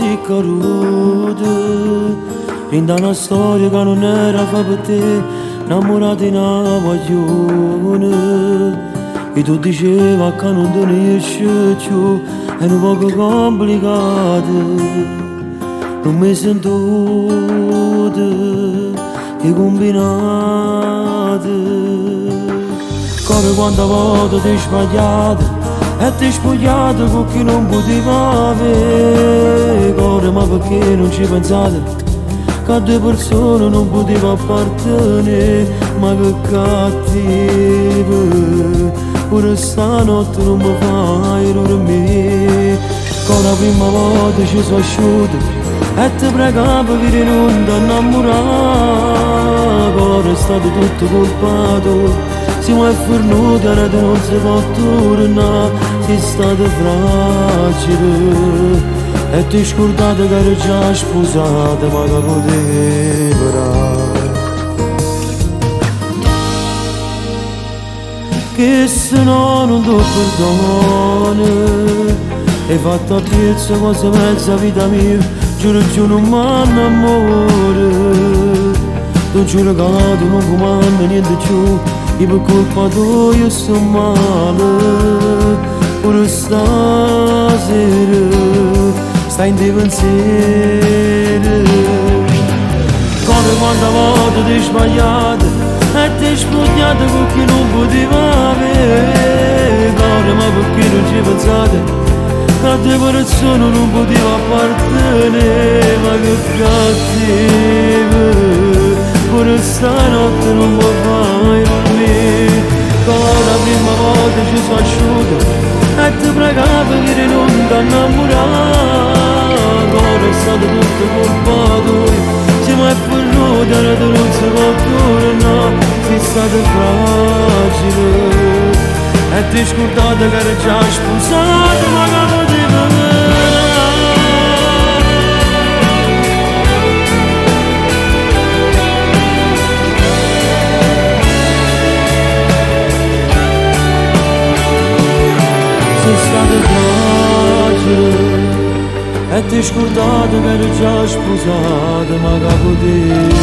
così caruto, in una storia che non era fa per te, innamorata in una guaglione. E tu diceva che non te ne esce più, è un poco complicato. Non mi sento che combinate. Come quante volte ti hai sbagliato e ti hai spogliato con chi non poteva avere. Core, ma perché non ci pensate che a due persone non poteva appartenere? Ma che cattive, pure stanotte non mi fai dormire. Con la prima volta ci sono asciutto e ti pregavo che non ti innamorare. Ora è stato tutto colpa tua, siamo affernuti e non si può tornare. Sei stata fragile e ti scordate che eri già sposata, ma che potevi parare. Che se no non do perdono, hai fatto a pezzo quasi mezza vita mia. Giuro giù non m'hanno amore, tu giuro che tu non comanda niente più. E per colpa tua io sto male, pure stasera stai in dei pensieri. Come quante volte ti hai sbagliato e ti hai spogliato con chi non poteva avere. Core, ma perché non ci pensate che a due persone non poteva appartenere? Ma che cattive, pure stanotte non mi fai dormire. Come la prima volta ci sono asciutto e ti pregavo che non ti innamorare. Ora è stato tutto colpa tua, siamo afferruti e non si può tornare. Sei stata fragile e ti scordate che eri già sposata, ma che poteva e ti scordate che eri già sposata, ma che potevi